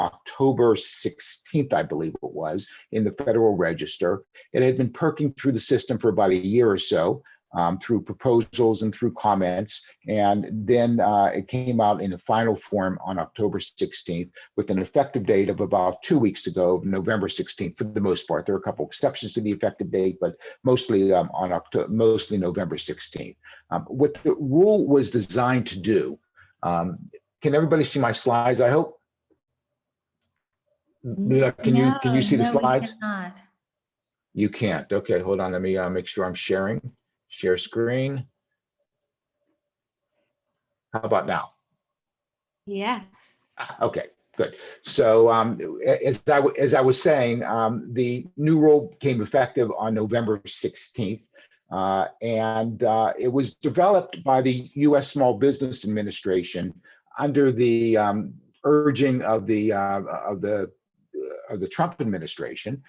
October 16th, I believe it was, in the Federal Register. It had been perking through the system for about a year or so, through proposals and through comments. And then it came out in a final form on October 16th with an effective date of about 2 weeks ago, November 16th, for the most part. There are a couple exceptions to the effective date, but mostly mostly November 16th. What the rule was designed to do, can everybody see my slides, I hope? Leela, can you see the slides? We cannot. You can't. Okay, hold on. Let me make sure I'm sharing. Share screen. How about now? Yes. Okay, good. So as I was saying, the new rule became effective on November 16th, and it was developed by the U.S. Small Business Administration under the urging of the Trump administration,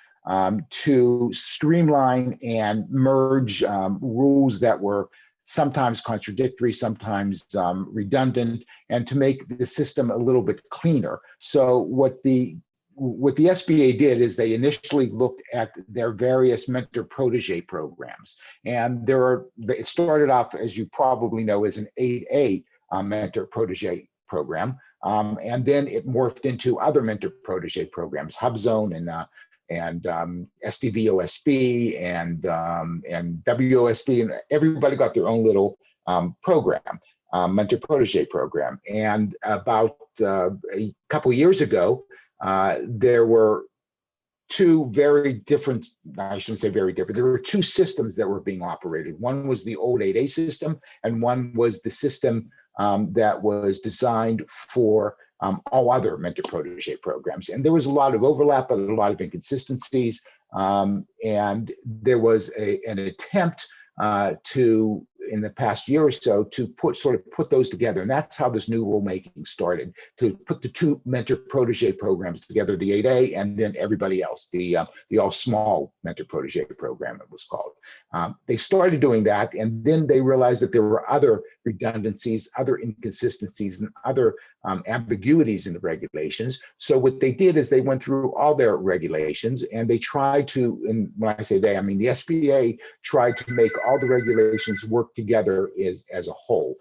to streamline and merge rules that were sometimes contradictory, sometimes redundant, and to make the system a little bit cleaner. So what the SBA did is they initially looked at their various mentor-protégé programs, and it started off, as you probably know, as an 8A mentor-protégé program. And then it morphed into other mentor-protégé programs, HubZone and SDVOSB and WOSB, and everybody got their own little program, mentor-protégé program. And about a couple years ago, there were two very different, I shouldn't say very different, there were two systems that were being operated. One was the old 8A system, and one was the system that was designed for all other mentor-protégé programs. And there was a lot of overlap, but a lot of inconsistencies. And there was an attempt to, in the past year or so, to put those together. And that's how this new rulemaking started, to put the two mentor-protégé programs together, the 8A and then everybody else, the all small mentor-protégé program, it was called. They started doing that, and then they realized that there were other redundancies, other inconsistencies, and other ambiguities in the regulations. So what they did is they went through all their regulations, and they tried to, and when I say they, I mean the SBA tried to make all the regulations work together as a whole.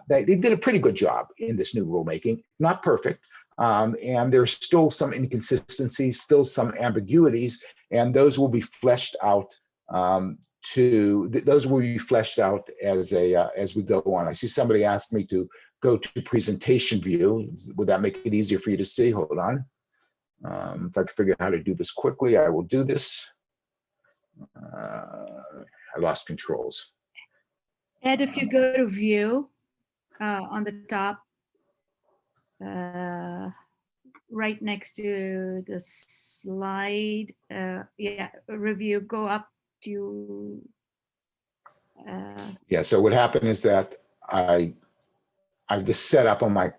They did a pretty good job in this new rulemaking, not perfect, and there's still some inconsistencies, still some ambiguities, and those will be fleshed out as we go on. I see somebody asked me to go to presentation view. Would that make it easier for you to see? Hold on. If I can figure out how to do this quickly, I will do this. I lost controls. Ed, if you go to view on the top, right next to the slide, review, go up to. Yeah, so what happened is that I've just set up on my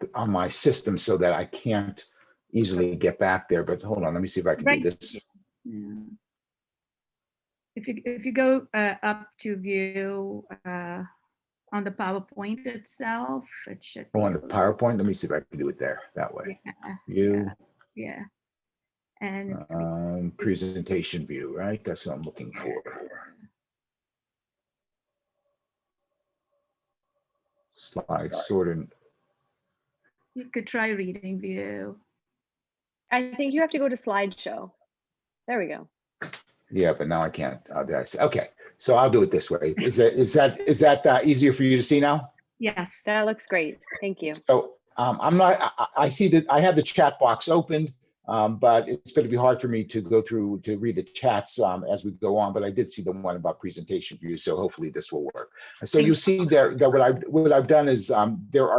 system so that I can't easily get back there, but hold on, let me see if I can do this. Yeah. If you go up to view on the PowerPoint itself, it should go on the PowerPoint. Let me see if I can do it there that way. Yeah, view. Yeah. And presentation view, right? That's what I'm looking for. Slide sorted. You could try reading view. I think you have to go to slideshow. There we go. Yeah, but now I can't. There I see. Okay, so I'll do it this way. Is that easier for you to see now? Yes, that looks great. Thank you. So I see that I have the chat box opened, but it's going to be hard for me to go through to read the chats as we go on. But I did see the one about presentation view, so hopefully this will work. So you see there that what I've done is there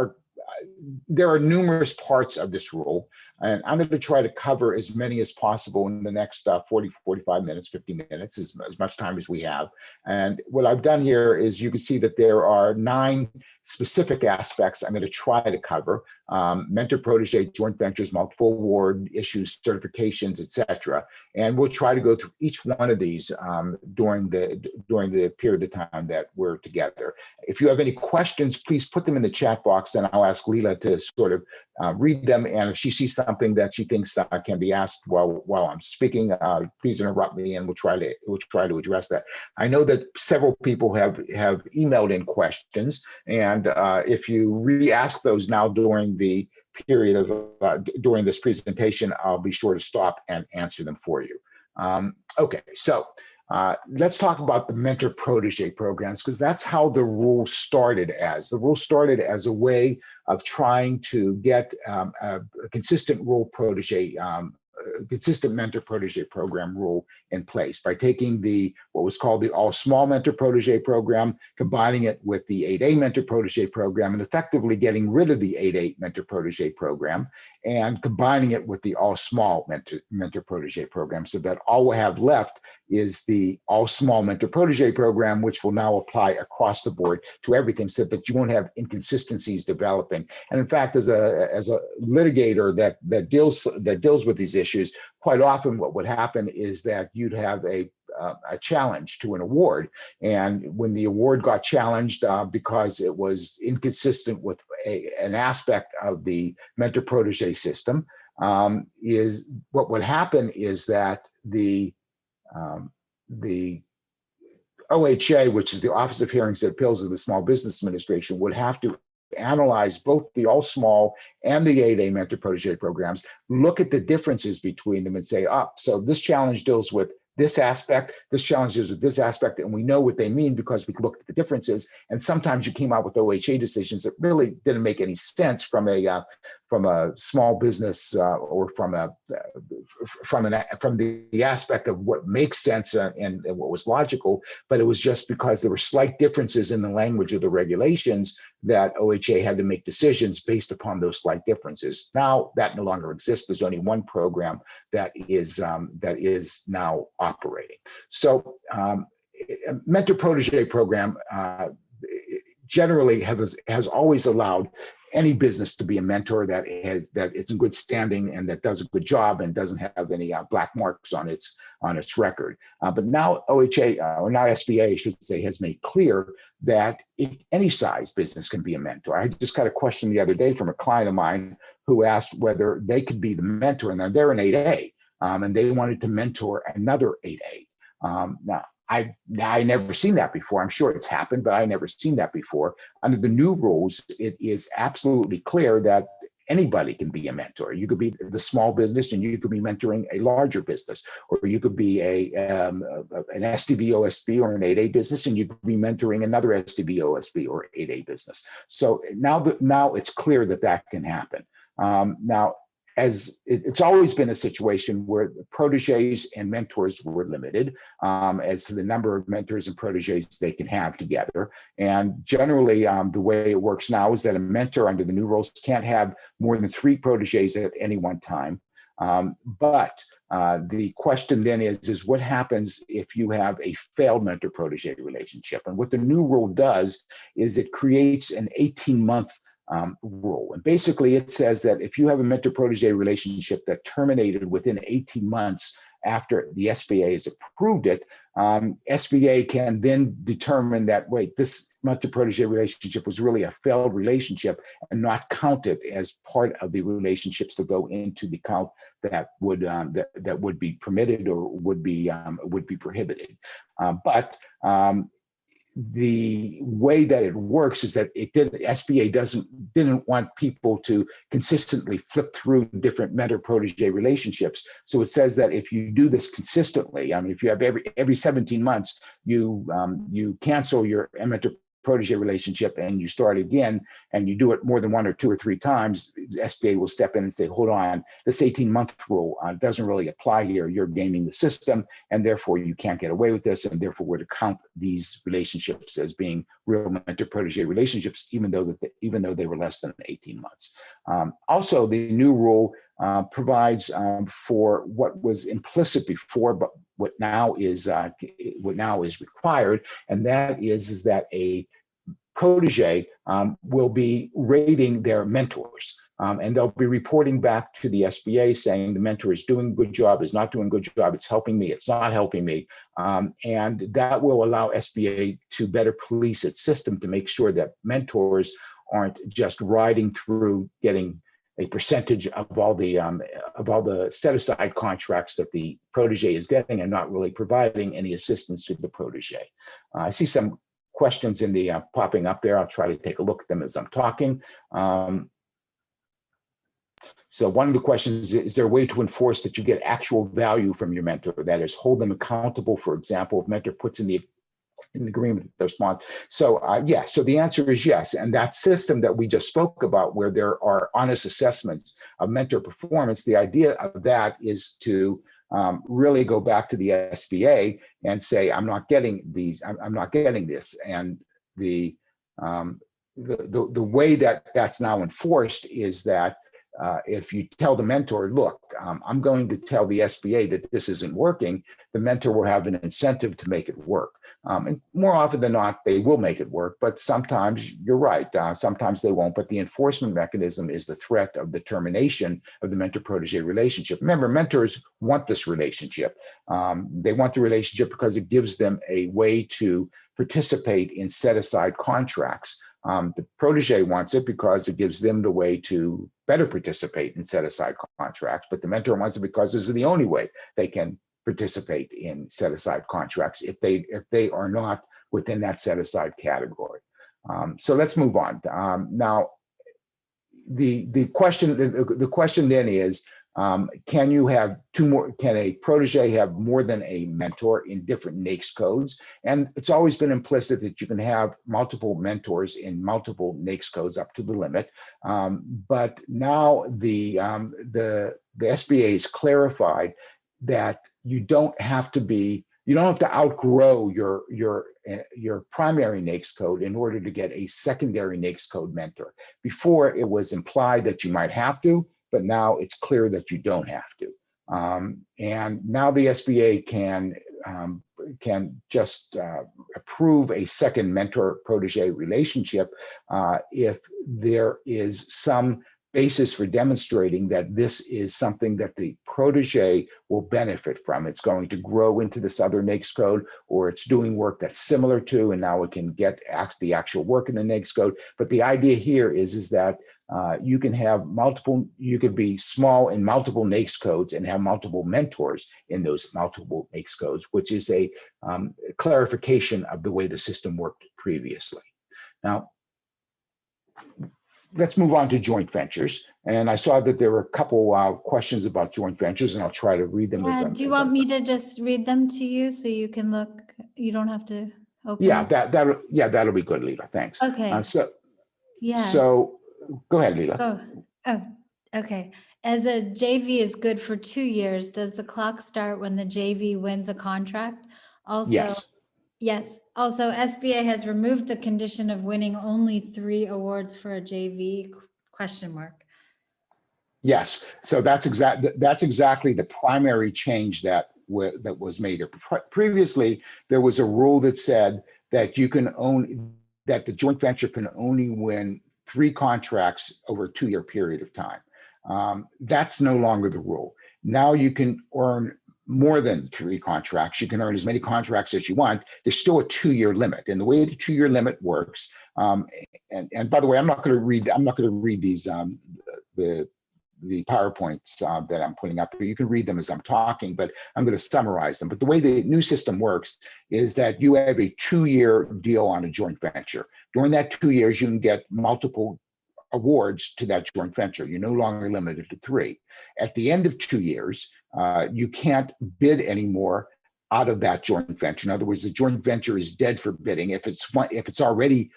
are numerous parts of this rule, and I'm going to try to cover as many as possible in the next 40, 45 minutes, 50 minutes, as much time as we have. And what I've done here is you can see that there are 9 specific aspects I'm going to try to cover: mentor-protégé, joint ventures, multiple award issues, certifications, etc. And we'll try to go through each one of these during the period of time that we're together. If you have any questions, please put them in the chat box, and I'll ask Leela to sort of read them. And if she sees something something that she thinks can be asked while I'm speaking, please interrupt me, and we'll try to address that. I know that several people have emailed in questions, and if you re-ask those now during the period of during this presentation, I'll be sure to stop and answer them for you. Okay, so let's talk about the mentor-protégé programs, because that's how the rule started as. The rule started as a way of trying to get a consistent consistent mentor-protégé program rule in place by taking what was called the all-small mentor-protégé program, combining it with the 8A mentor-protégé program, and effectively getting rid of the 8A mentor-protégé program and combining it with the all-small mentor-protégé program, so that all we have left is the all-small mentor-protégé program, which will now apply across the board to everything, so that you won't have inconsistencies developing. And in fact, as a litigator that deals with these issues, quite often what would happen is that you'd have a challenge to an award, and when the award got challenged because it was inconsistent with an aspect of the mentor-protégé system, is what would happen is that the OHA, which is the Office of Hearings and Appeals of the Small Business Administration, would have to analyze both the all small and the 8A mentor-protégé programs, look at the differences between them and say, so this challenge deals with this aspect, this challenge deals with this aspect, and we know what they mean because we looked at the differences. And sometimes you came out with OHA decisions that really didn't make any sense from a small business or from the aspect of what makes sense and what was logical, but it was just because there were slight differences in the language of the regulations that OHA had to make decisions based upon those slight differences. Now that no longer exists. There's only one program that is now operating. So mentor-protégé program generally has always allowed any business to be a mentor that it's in good standing and that does a good job and doesn't have any black marks on its record. But now OHA, or now SBA, I should say, has made clear that any size business can be a mentor. I just got a question the other day from a client of mine who asked whether they could be the mentor, and they're an 8A, and they wanted to mentor another 8A. Now, I never seen that before. I'm sure it's happened, but I never seen that before. Under the new rules, it is absolutely clear that anybody can be a mentor. You could be the small business and you could be mentoring a larger business, or you could be an SDB OSB or an 8A business and you could be mentoring another SDB OSB or 8A business. So now it's clear that can happen. Now, as it's always been a situation where protégés and mentors were limited as to the number of mentors and protégés they can have together. And generally, the way it works now is that a mentor under the new rules can't have more than 3 protégés at any one time. But the question then is what happens if you have a failed mentor-protégé relationship? And what the new rule does is it creates an 18-month rule. And basically it says that if you have a mentor-protégé relationship that terminated within 18 months after the SBA has approved it, SBA can then determine that, wait, this mentor-protégé relationship was really a failed relationship and not count it as part of the relationships that go into the count that would be permitted or would be prohibited. But the way that it works is that SBA didn't want people to consistently flip through different mentor-protégé relationships. So it says that if you do this consistently, I mean, if you have every 17 months, you cancel your mentor-protégé relationship and you start again, and you do it more than 1 or 2 or 3 times, SBA will step in and say, hold on, this 18-month rule doesn't really apply here. You're gaming the system, and therefore you can't get away with this, and therefore we're to count these relationships as being real mentor-protégé relationships, even though they were less than 18 months. Also, the new rule provides for what was implicit before, but what now is required, and that is that a protégé will be rating their mentors, and they'll be reporting back to the SBA saying the mentor is doing a good job, is not doing a good job, it's helping me, it's not helping me, and that will allow SBA to better police its system to make sure that mentors aren't just riding through getting a percentage of all the set aside contracts that the protege is getting and not really providing any assistance to the protege. I see some questions in the popping up there. I'll try to take a look at them as I'm talking. So one of the questions is there a way to enforce that you get actual value from your mentor? That is, hold them accountable. For example, if mentor puts in the agreement with their sponsor. So yes, so the answer is yes. And that system that we just spoke about, where there are honest assessments of mentor performance, the idea of that is to really go back to the SBA and say, I'm not getting these, I'm not getting this. And the way that that's now enforced is that if you tell the mentor, look, I'm going to tell the SBA that this isn't working, the mentor will have an incentive to make it work. And more often than not, they will make it work, but sometimes you're right, sometimes they won't. But the enforcement mechanism is the threat of the termination of the mentor-protege relationship. Remember, mentors want this relationship. They want the relationship because it gives them a way to participate in set-aside contracts. The protege wants it because it gives them the way to better participate in set-aside contracts, but the mentor wants it because this is the only way they can participate in set-aside contracts if they are not within that set-aside category. So let's move on. Now, the question then is, can a protege have more than a mentor in different NAICS codes? And it's always been implicit that you can have multiple mentors in multiple NAICS codes up to the limit. But now the SBA has clarified that you don't have to outgrow your primary NAICS code in order to get a secondary NAICS code mentor. Before, it was implied that you might have to, but now it's clear that you don't have to. And now the SBA can just approve a second mentor-protege relationship if there is some basis for demonstrating that this is something that the protege will benefit from. It's going to grow into this other NAICS code, or it's doing work that's similar to, and now it can get the actual work in the NAICS code. But the idea here is that you can have you could be small in multiple NAICS codes and have multiple mentors in those multiple NAICS codes, which is a clarification of the way the system worked previously. Now, let's move on to joint ventures. And I saw that there were a couple questions about joint ventures, and I'll try to read them. Do you want me to just read them to you so you can look? You don't have to open. Yeah, that'll be good, Leela. Thanks. Okay. So go ahead, Leela. Oh, okay. As a JV is good for 2 years, does the clock start when the JV wins a contract? Also, Yes. Yes. Also, SBA has removed the condition of winning only 3 awards for a JV ? Yes. So that's exactly the primary change that was made. Previously, there was a rule that said that the joint venture can only win 3 contracts over a 2-year period of time. That's no longer the rule. Now you can earn more than 3 contracts. You can earn as many contracts as you want. There's still a 2-year limit, and the way the 2-year limit works. And by the way, I'm not going to read these the PowerPoints that I'm putting up here. You can read them as I'm talking, but I'm going to summarize them. But the way the new system works is that you have a 2-year deal on a joint venture. During that 2 years, you can get multiple awards to that joint venture. You're no longer limited to 3. At the end of 2 years, you can't bid anymore out of that joint venture. In other words, the joint venture is dead for bidding. If it's already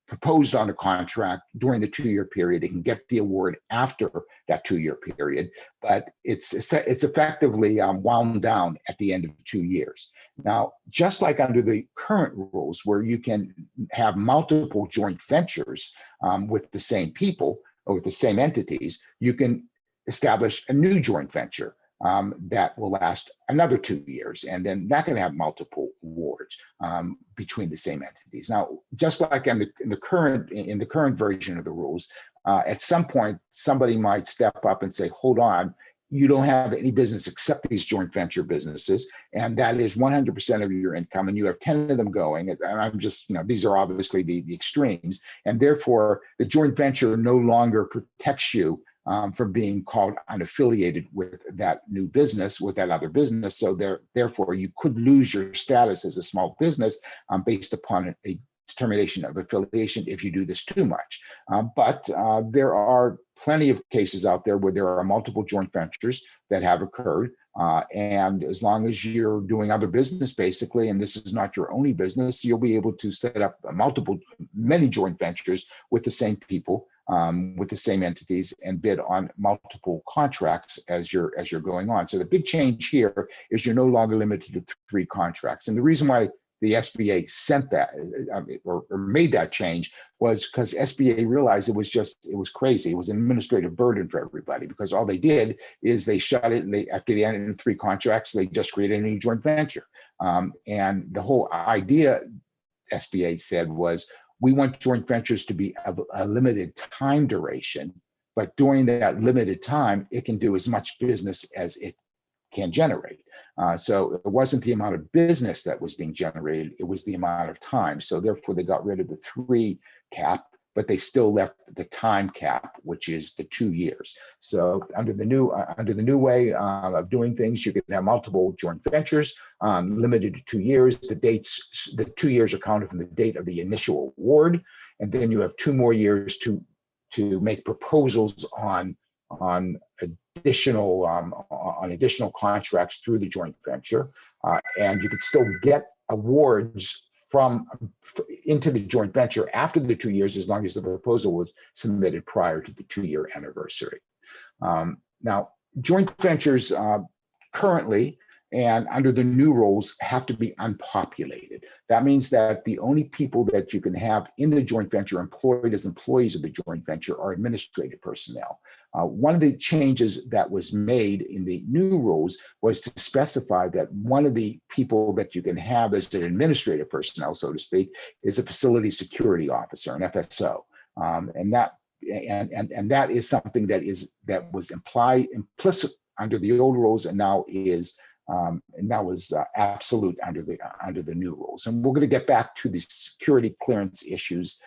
proposed on a contract during the 2-year period, it can get the award after that 2-year period, but it's effectively wound down at the end of 2 years. Now, just like under the current rules, where you can have multiple joint ventures with the same people or with the same entities, you can establish a new joint venture that will last another 2 years, and then that can have multiple awards between the same entities. Now, just like in the current version of the rules, at some point somebody might step up and say, "Hold on, you don't have any business except these joint venture businesses, and that is 100% of your income, and you have 10 of them going." And I'm just, these are obviously the extremes, and therefore the joint venture no longer protects you from being called unaffiliated with that new business, with that other business. So therefore, you could lose your status as a small business based upon a determination of affiliation if you do this too much. But there are plenty of cases out there where there are multiple joint ventures that have occurred. And as long as you're doing other business, basically, and this is not your only business, you'll be able to set up many joint ventures with the same people, with the same entities, and bid on multiple contracts as you're going on. So the big change here is you're no longer limited to 3 contracts. And the reason why the SBA sent that or made that change was because SBA realized it was crazy. It was an administrative burden for everybody, because all they did is they shut it, and after the end of 3 contracts, they just created a new joint venture. And the whole idea, SBA said, was we want joint ventures to be of a limited time duration, but during that limited time, it can do as much business as it can generate. So it wasn't the amount of business that was being generated, it was the amount of time. So therefore, they got rid of the 3 cap, but they still left the time cap, which is the 2 years. So under the new way of doing things, you can have multiple joint ventures, limited to 2 years. The 2 years are counted from the date of the initial award, and then you have 2 more years to make proposals on additional contracts through the joint venture, and you could still get awards into the joint venture after the 2 years, as long as the proposal was submitted prior to the 2-year anniversary. Now, joint ventures currently and under the new rules have to be unpopulated. That means that the only people that you can have in the joint venture employed as employees of the joint venture are administrative personnel. One of the changes that was made in the new rules was to specify that one of the people that you can have as an administrative personnel, so to speak, is a facility security officer, an FSO, and that is something that was implicit under the old rules, and now is absolute under the new rules. And we're going to get back to the security clearance issues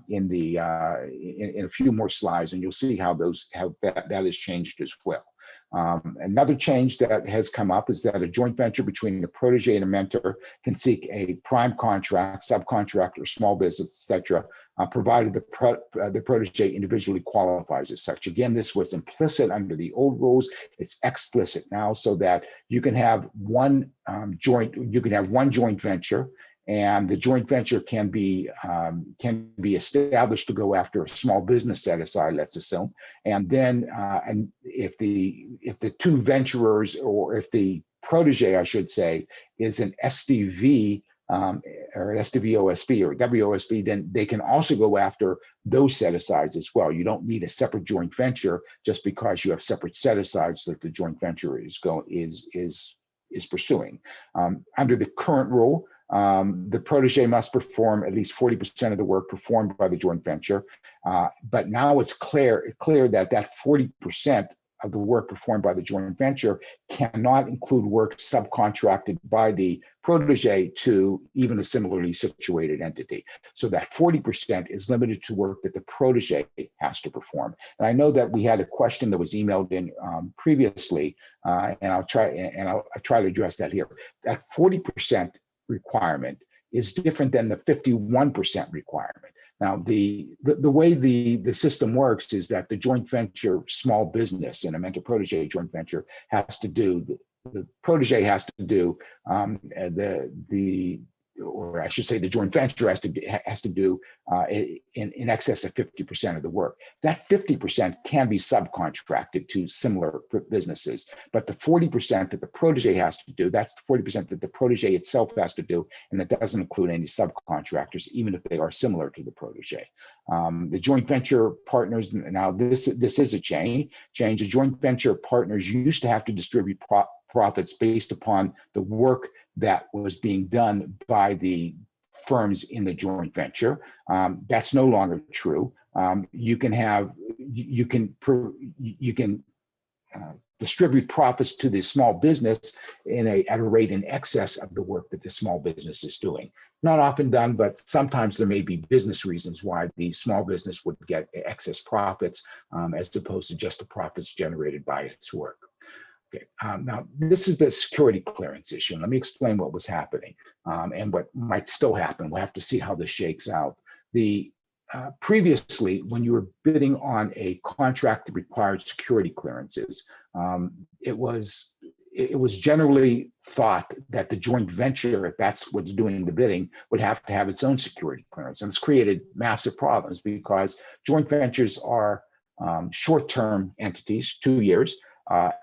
in a few more slides, and you'll see how that has changed as well. Another change that has come up is that a joint venture between a protege and a mentor can seek a prime contract, subcontractor, small business, etc., provided the protege individually qualifies as such. Again, this was implicit under the old rules. It's explicit now, so that you can have one joint venture, and the joint venture can be established to go after a small business set aside, let's assume, and then and if the 2 venturers, or if the protege, I should say, is an SDV or an SDV OSB or WOSB, then they can also go after those set asides as well. You don't need a separate joint venture just because you have separate set asides that the joint venture is pursuing. Under the current rule, the protege must perform at least 40% of the work performed by the joint venture. But now it's clear that 40% of the work performed by the joint venture cannot include work subcontracted by the protege to even a similarly situated entity. So that 40% is limited to work that the protege has to perform. And I know that we had a question that was emailed in previously, and I'll try to address that here. That 40% requirement is different than the 51% requirement. Now, the way the system works is that the joint venture small business in a mentor-protege joint venture has to do, the protege has to do or I should say the joint venture has to do in excess of 50% of the work. That 50% can be subcontracted to similar businesses, but the 40% that the protege has to do, that's the 40% that the protege itself has to do, and that doesn't include any subcontractors, even if they are similar to the protege. The joint venture partners, now this is a change. The joint venture partners used to have to distribute profits based upon the work that was being done by the firms in the joint venture. That's no longer the distribute profits to the small business at a rate in excess of the work that the small business is doing. Not often done, but sometimes there may be business reasons why the small business would get excess profits as opposed to just the profits generated by its work. Okay, now this is the security clearance issue. Let me explain what was happening and what might still happen. We'll have to see how this shakes out. Previously, when you were bidding on a contract that required security clearances, it was generally thought that the joint venture, if that's what's doing the bidding, would have to have its own security clearance. And it's created massive problems because joint ventures are short-term entities, 2 years,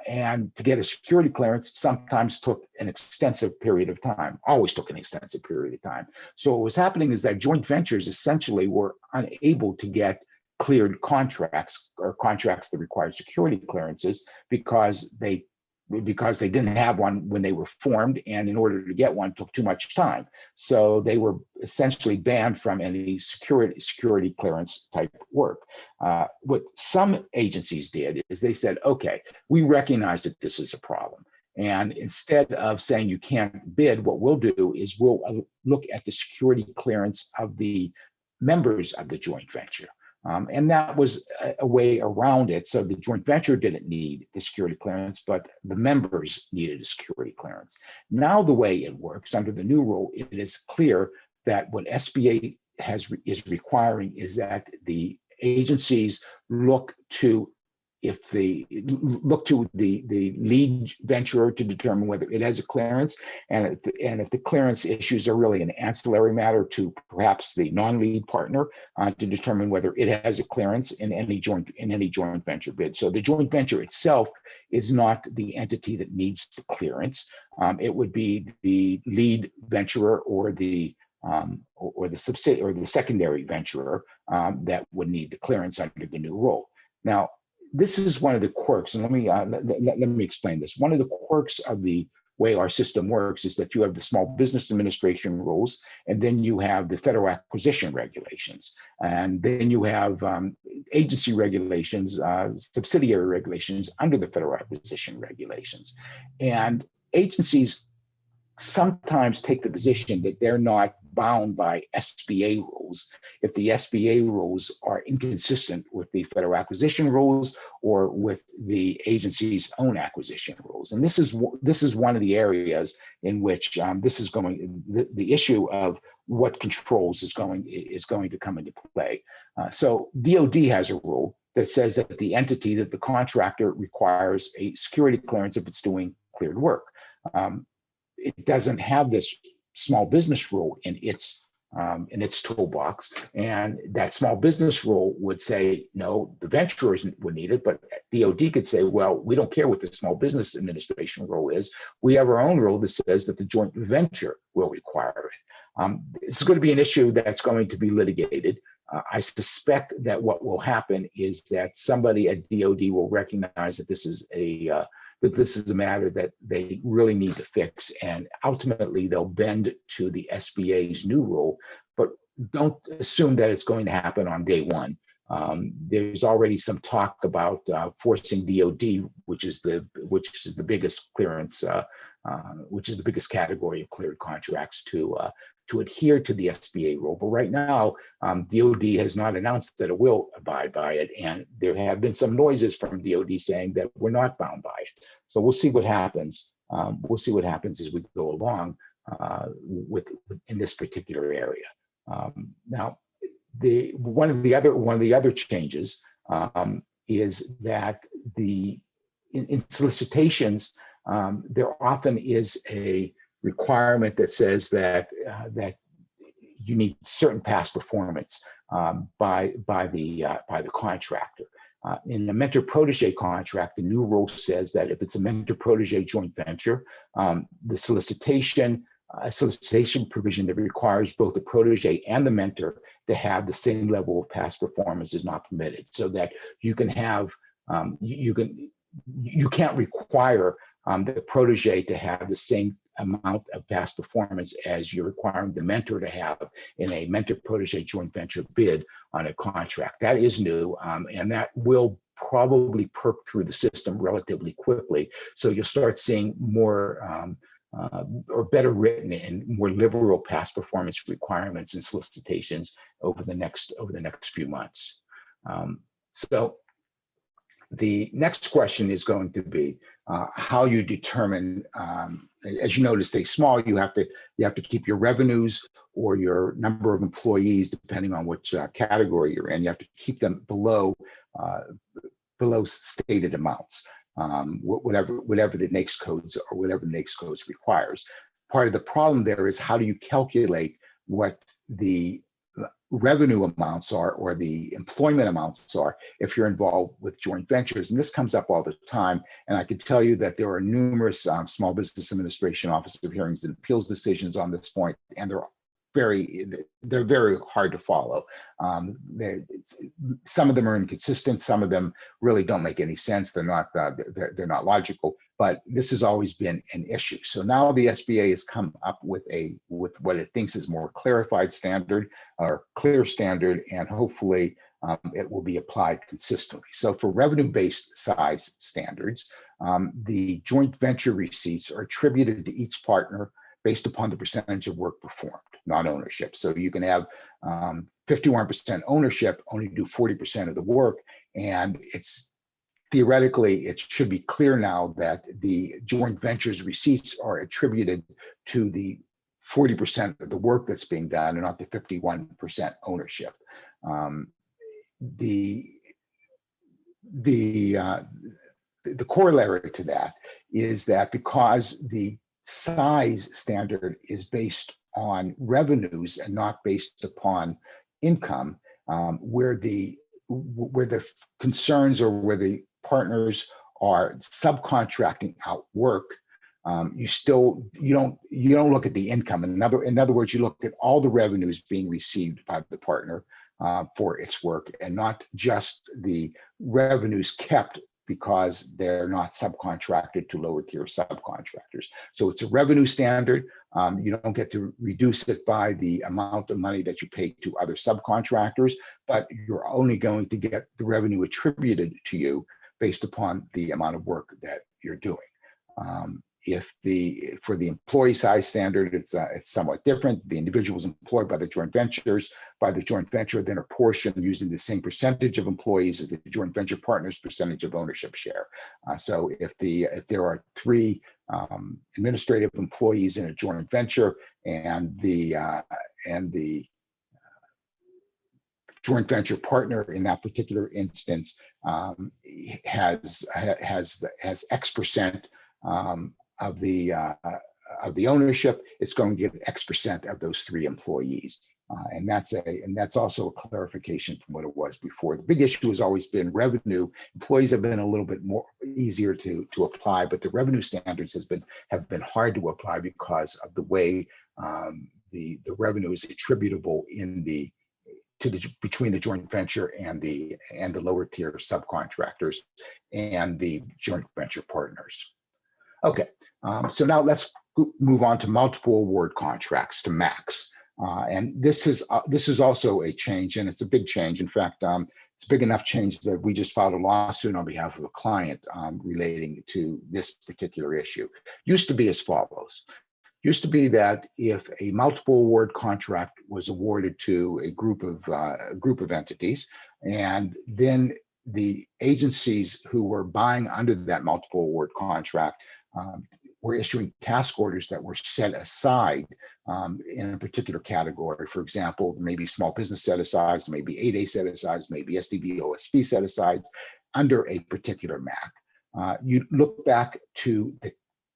and to get a security clearance sometimes took an extensive period of time, always took an extensive period of time. So what was happening is that joint ventures essentially were unable to get cleared contracts or contracts that required security clearances because they didn't have one when they were formed, and in order to get one took too much time. So they were essentially banned from any security clearance type work. What some agencies did is they said, okay, we recognize that this is a problem. And instead of saying you can't bid, what we'll do is we'll look at the security clearance of the members of the joint venture. And that was a way around it. So the joint venture didn't need the security clearance, but the members needed a security clearance. Now the way it works under the new rule, it is clear that what SBA is requiring is that the agencies look to the lead venturer to determine whether it has a clearance, and if the clearance issues are really an ancillary matter to perhaps the non-lead partner to determine whether it has a clearance in any joint venture bid. So the joint venture itself is not the entity that needs the clearance. It would be the lead venturer or the secondary venturer that would need the clearance under the new rule. Now, this is one of the quirks, and let me explain this. One of the quirks of the way our system works is that you have the Small Business Administration rules, and then you have the federal acquisition regulations, and then you have agency regulations, subsidiary regulations under the federal acquisition regulations. And agencies sometimes take the position that they're not bound by SBA rules if the SBA rules are inconsistent with the federal acquisition rules or with the agency's own acquisition rules. And this is one of the areas in which the issue of what controls is going to come into play. So DOD has a rule that says that the entity, that the contractor requires a security clearance if it's doing cleared work. It doesn't have this small business rule in its toolbox, and that small business rule would say no, the venturers would need it, but DOD could say, well, we don't care what the Small Business Administration rule is. We have our own rule that says that the joint venture will require it. It's going to be an issue that's going to be litigated. I suspect that what will happen is that somebody at DOD will recognize that this is a matter that they really need to fix, and ultimately they'll bend to the SBA's new rule, but don't assume that it's going to happen on day one. There's already some talk about forcing DOD, which is the biggest clearance, which is the biggest category of cleared contracts, to adhere to the SBA rule. But right now, DOD has not announced that it will abide by it, and there have been some noises from DOD saying that we're not bound by it. So we'll see what happens. We'll see what happens as we go along in this particular area. Now, one of the other changes is that in solicitations, there often is a requirement that says that you need certain past performance by the contractor. In the Mentor-Protégé contract, the new rule says that if it's a Mentor-Protégé joint venture, the solicitation provision that requires both the protege and the mentor to have the same level of past performance is not permitted, so that you can have you can't require the protege to have the same amount of past performance as you're requiring the mentor to have in a mentor-protege joint venture bid on a contract. That is new, and that will probably perk through the system relatively quickly. So you'll start seeing more or better written and more liberal past performance requirements and solicitations over the next few months. So the next question is going to be how you determine, as you notice, stay small. You have to keep your revenues or your number of employees, depending on which category you're in. You have to keep them below stated amounts, whatever the NAICS codes or whatever the NAICS codes requires. Part of the problem there is how do you calculate what the revenue amounts are or the employment amounts are if you're involved with joint ventures. And this comes up all the time. And I can tell you that there are numerous Small Business Administration Office of Hearings and Appeals decisions on this point, and they're very hard to follow. Some of them are inconsistent. Some of them really don't make any sense. They're not logical. But this has always been an issue. So now the SBA has come up with what it thinks is more clarified standard or clear standard, and hopefully it will be applied consistently. So for revenue-based size standards, the joint venture receipts are attributed to each partner based upon the percentage of work performed, not ownership. So you can have 51% ownership, only do 40% of the work, and theoretically, it should be clear now that the joint ventures receipts are attributed to the 40% of the work that's being done and not the 51% ownership. The corollary to that is that because the size standard is based on revenues and not based upon income, where the concerns or where the partners are subcontracting out work, you don't look at the income. In other words, you look at all the revenues being received by the partner for its work, and not just the revenues kept because they're not subcontracted to lower tier subcontractors. So it's a revenue standard. You don't get to reduce it by the amount of money that you pay to other subcontractors, but you're only going to get the revenue attributed to you based upon the amount of work that you're doing. For the employee size standard, it's somewhat different. The individual is employed by the joint venture, then apportioned using the same percentage of employees as the joint venture partner's percentage of ownership share. So if there are 3 administrative employees in a joint venture, and the joint venture partner in that particular instance has X% of the ownership, it's going to give X% of those 3 employees. And that's also a clarification from what it was before. The big issue has always been revenue. Employees have been a little bit more easier to apply, but the revenue standards have been hard to apply because of the way the revenue is attributable between the joint venture and the lower tier subcontractors and the joint venture partners. Okay, so now let's move on to multiple award contracts, to MACCs. And this is also a change, and it's a big change. In fact, it's a big enough change that we just filed a lawsuit on behalf of a client relating to this particular issue. Used to be as follows. Used to be that if a multiple award contract was awarded to a group of entities, and then the agencies who were buying under that multiple award contract were issuing task orders that were set aside in a particular category. For example, maybe small business set-asides, maybe 8A set-asides, maybe SDV OSB set-asides under a particular MACC. You look back to the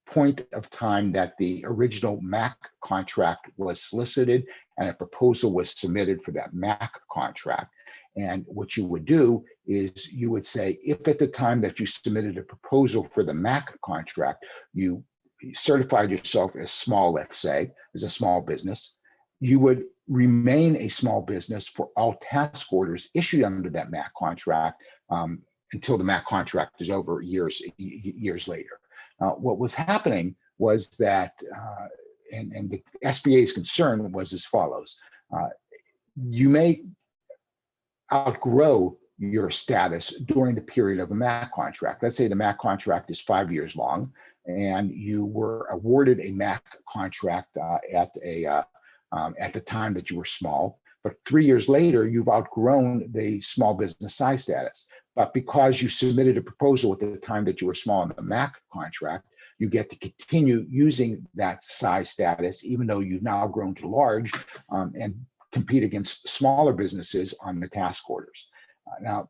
point of time that the original MACC contract was solicited and a proposal was submitted for that MACC contract. And what you would do is you would say, if at the time that you submitted a proposal for the MACC contract, you certified yourself as small, let's say, as a small business, you would remain a small business for all task orders issued under that MACC contract until the MACC contract is over years later. What was happening was that, and the SBA's concern was as follows. You may outgrow your status during the period of a MACC contract. Let's say the MACC contract is 5 years long, and you were awarded a MACC contract at the time that you were small. But 3 years later, you've outgrown the small business size status. But because you submitted a proposal at the time that you were small in the MACC contract, you get to continue using that size status, even though you've now grown to large, and compete against smaller businesses on the task orders. Now,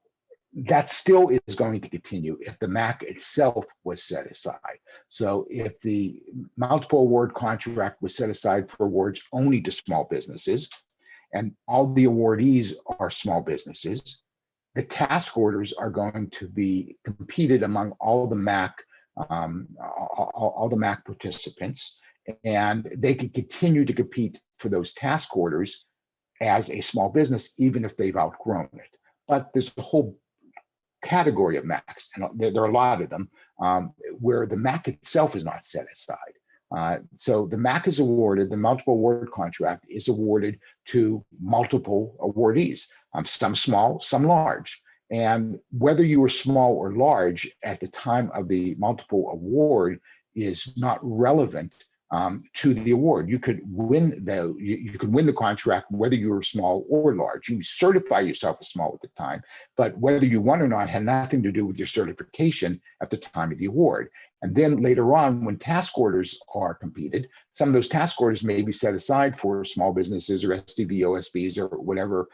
that still is going to continue if the MACC itself was set aside. So if the multiple award contract was set aside for awards only to small businesses, and all the awardees are small businesses, the task orders are going to be competed among all the MACC participants, and they can continue to compete for those task orders as a small business, even if they've outgrown it. But there's a whole category of MACCs, and there are a lot of them, where the MACC itself is not set aside. So the MACC is awarded, the multiple award contract is awarded to multiple awardees, some small, some large. And whether you were small or large at the time of the multiple award is not relevant to the award. You could win the contract whether you were small or large. You certify yourself as small at the time, but whether you won or not had nothing to do with your certification at the time of the award. And then later on, when task orders are competed, some of those task orders may be set aside for small businesses or SDV, OSBs, or whatever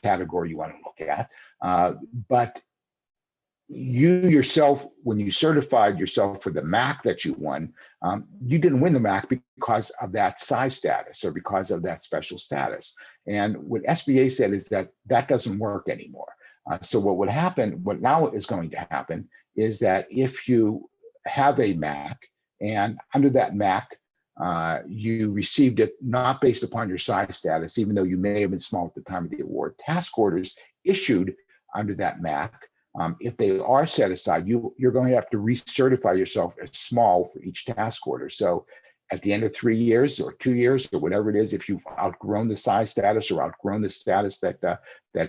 category you want to look at. But you yourself, when you certified yourself for the MACC that you won, you didn't win the MACC because of that size status or because of that special status. And what SBA said is that that doesn't work anymore. So what would happen, what now is going to happen, is that if you have a MACC and under that MACC, you received it not based upon your size status, even though you may have been small at the time of the award, task orders issued under that MACC, if they are set aside, you're going to have to recertify yourself as small for each task order. So at the end of 3 years or 2 years or whatever it is, if you've outgrown the size status or outgrown the status that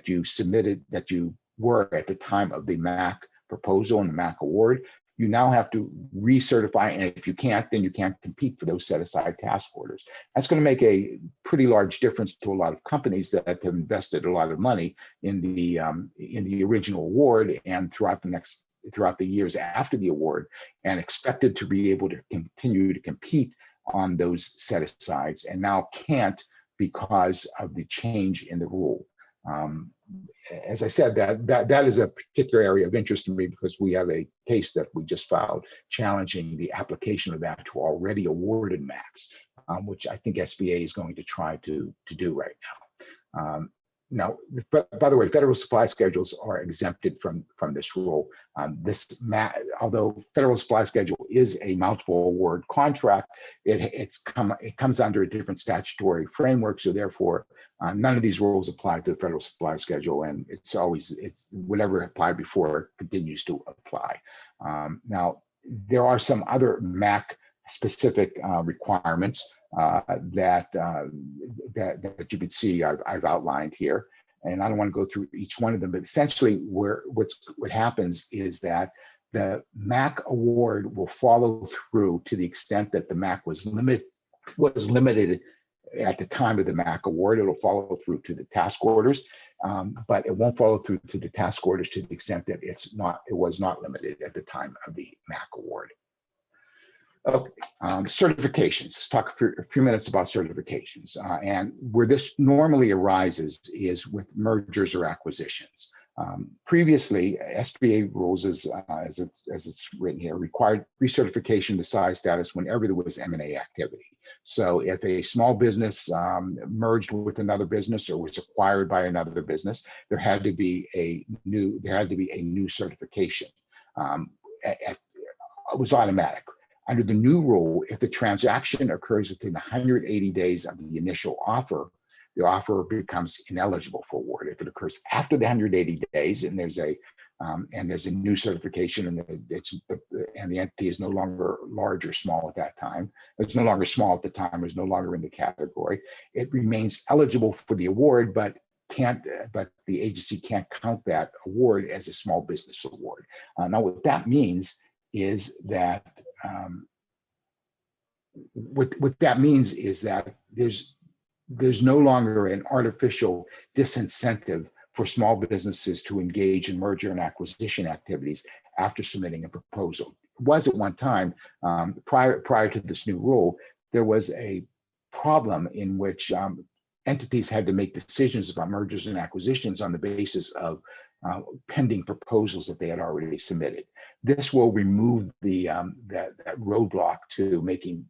you submitted, that you were at the time of the MACC proposal and the MACC award, you now have to recertify, and if you can't, then you can't compete for those set-aside task orders. That's going to make a pretty large difference to a lot of companies that have invested a lot of money in the original award and throughout the years after the award, and expected to be able to continue to compete on those set-asides, and now can't because of the change in the rule. As I said, that is a particular area of interest to me because we have a case that we just filed challenging the application of that to already awarded MACCs, which I think SBA is going to try to do right now. Now, by the way, federal supply schedules are exempted from this rule. Although federal supply schedule is a multiple award contract, it comes under a different statutory framework. So therefore, none of these rules apply to the federal supply schedule, and it's whatever applied before continues to apply. Now, there are some other MACC specific requirements that you can see I've outlined here, and I don't want to go through each one of them, but essentially what happens is that the MACC award will follow through to the extent that the MACC was limited at the time of the MACC award. It'll follow through to the task orders, but it won't follow through to the task orders to the extent that it was not limited at the time of the MACC award. Okay, certifications. Let's talk for a few minutes about certifications. And where this normally arises is with mergers or acquisitions. Previously, SBA rules, as it's written here, required recertification of the size status whenever there was M&A activity. So if a small business merged with another business or was acquired by another business, there had to be a new certification. It was automatic. Under the new rule, if the transaction occurs within 180 days of the initial offer, the offer becomes ineligible for award. If it occurs after the 180 days and there's a new certification and the entity is no longer large or small at that time, it's no longer small at the time, it's no longer in the category, it remains eligible for the award, but the agency can't count that award as a small business award. Now, what that means is that there's no longer an artificial disincentive for small businesses to engage in merger and acquisition activities after submitting a proposal. It was at one time, prior to this new rule, there was a problem in which entities had to make decisions about mergers and acquisitions on the basis of pending proposals that they had already submitted. This will remove that roadblock to making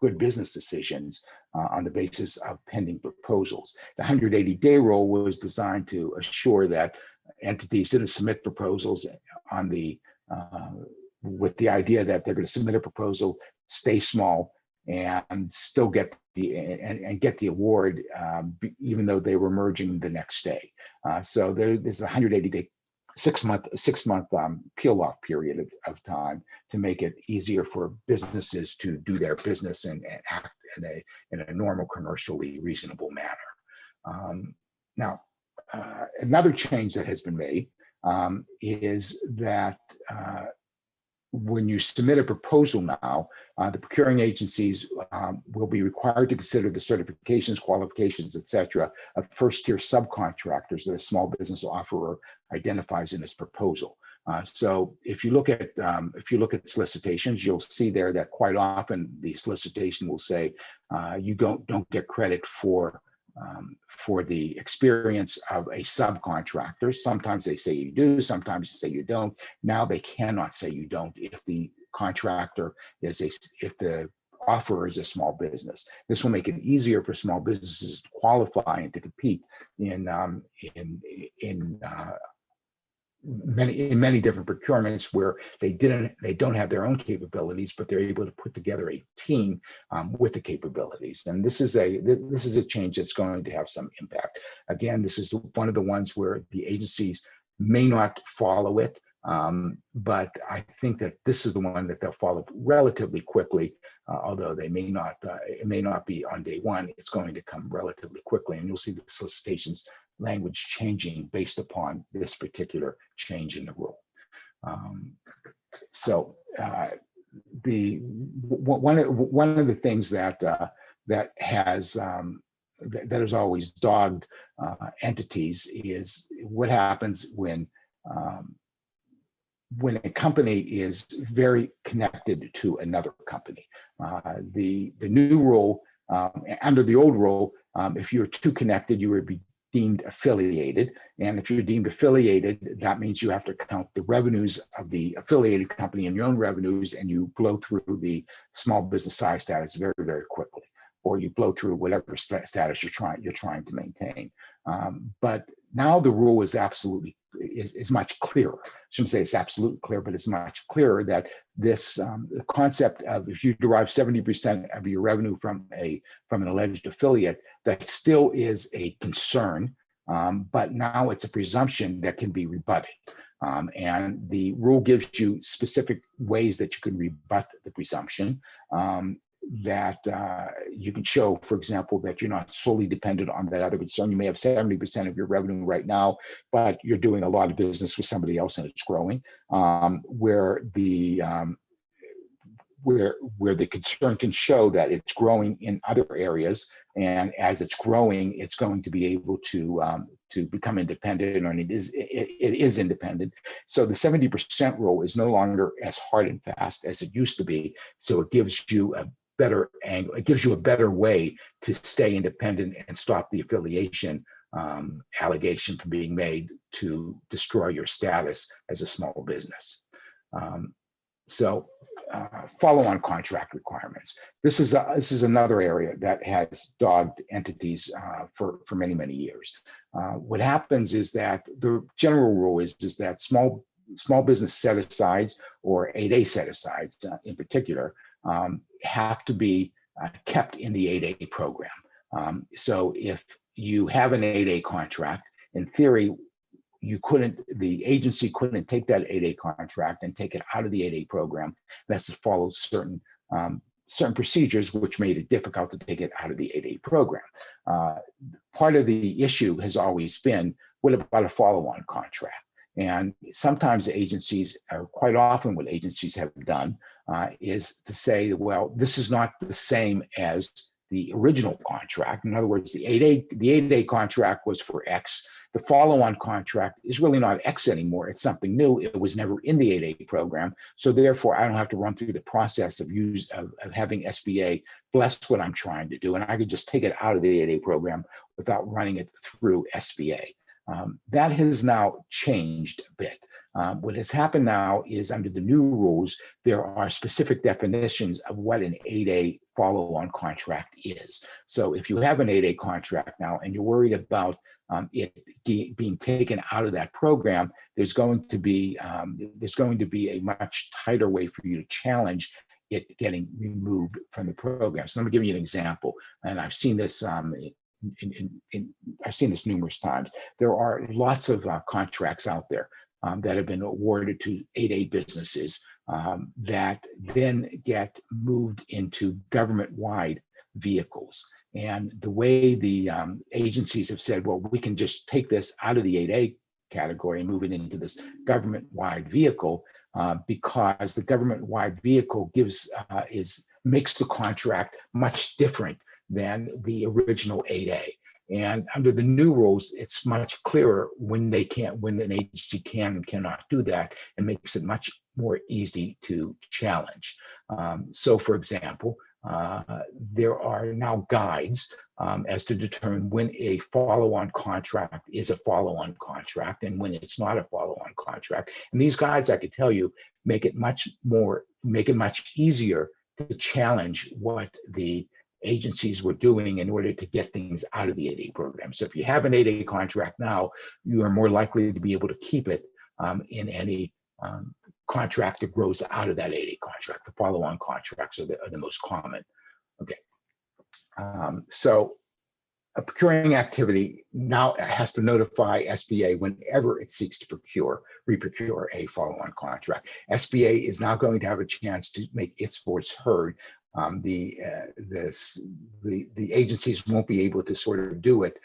good business decisions on the basis of pending proposals. The 180-day rule was designed to assure that entities didn't submit proposals on with the idea that they're going to submit a proposal, stay small, and still get the award, even though they were merging the next day. So there's a 180-day, six-month peel-off period of time to make it easier for businesses to do their business and act in a normal, commercially reasonable manner. Now, another change that has been made is that when you submit a proposal now, the procuring agencies will be required to consider the certifications, qualifications, et cetera, of first-tier subcontractors that a small business offerer identifies in its proposal. So if you look at solicitations, you'll see there that quite often the solicitation will say you don't get credit for the experience of a subcontractor. Sometimes they say you do, sometimes they say you don't. Now they cannot say you don't if the contractor if the offerer is a small business. This will make it easier for small businesses to qualify and to compete in many different procurements where they don't have their own capabilities, but they're able to put together a team with the capabilities. And this is a change that's going to have some impact. Again, this is one of the ones where the agencies may not follow it, but I think that this is the one that they'll follow relatively quickly. Although they may not, it may not be on day one. It's going to come relatively quickly, and you'll see the solicitations language changing based upon this particular change in the rule. So one of the things that has always dogged entities is what happens when a company is very connected to another company. The new rule, under the old rule, if you're too connected, you would be deemed affiliated. And if you're deemed affiliated, that means you have to count the revenues of the affiliated company and your own revenues, and you blow through the small business size status very, very quickly, or you blow through whatever status you're trying to maintain. But now the rule is much clearer. I shouldn't say it's absolutely clear, but it's much clearer that this the concept of if you derive 70% of your revenue from an alleged affiliate, that still is a concern, but now it's a presumption that can be rebutted. And the rule gives you specific ways that you can rebut the presumption. That you can show, for example, that you're not solely dependent on that other concern. You may have 70% of your revenue right now, but you're doing a lot of business with somebody else and it's growing. Where the concern can show that it's growing in other areas, and as it's growing, it's going to be able to become independent, and it is independent. So the 70% rule is no longer as hard and fast as it used to be. So it gives you a better angle. It gives you a better way to stay independent and stop the affiliation allegation from being made to destroy your status as a small business. Follow-on contract requirements. This is another area that has dogged entities for many, many years. What happens is that the general rule is that small business set-asides, or 8A set-asides in particular, have to be kept in the 8A program. So if you have an 8A contract, in theory, the agency couldn't take that 8A contract and take it out of the 8A program. That's to follow certain certain procedures which made it difficult to take it out of the 8A program. Part of the issue has always been, what about a follow-on contract? And sometimes agencies, or quite often what agencies have done, is to say, well, this is not the same as the original contract. In other words, the 8A contract was for X. The follow-on contract is really not X anymore. It's something new. It was never in the 8A program. So therefore, I don't have to run through the process of having SBA bless what I'm trying to do. And I could just take it out of the 8A program without running it through SBA. That has now changed a bit. What has happened now is, under the new rules, there are specific definitions of what an 8A follow-on contract is. So if you have an 8A contract now and you're worried about it being taken out of that program, there's going to be a much tighter way for you to challenge it getting removed from the program. So let me give you an example, and I've seen this. I've seen this numerous times. There are lots of contracts out there that have been awarded to 8A businesses that then get moved into government-wide vehicles. And the way the agencies have said, well, we can just take this out of the 8A category and move it into this government-wide vehicle, because the government-wide vehicle makes the contract much different than the original 8A. And under the new rules, it's much clearer when an agency can and cannot do that, and makes it much more easy to challenge. So for example, there are now guides as to determine when a follow-on contract is a follow-on contract and when it's not a follow-on contract. And these guides, I could tell you, make it much easier to challenge what the agencies were doing in order to get things out of the 8A program. So if you have an 8A contract now, you are more likely to be able to keep it in any contract that grows out of that 8A contract. The follow-on contracts are the most common. Okay. So a procuring activity now has to notify SBA whenever it seeks to re-procure a follow-on contract. SBA is now going to have a chance to make its voice heard. The agencies won't be able to sort of do it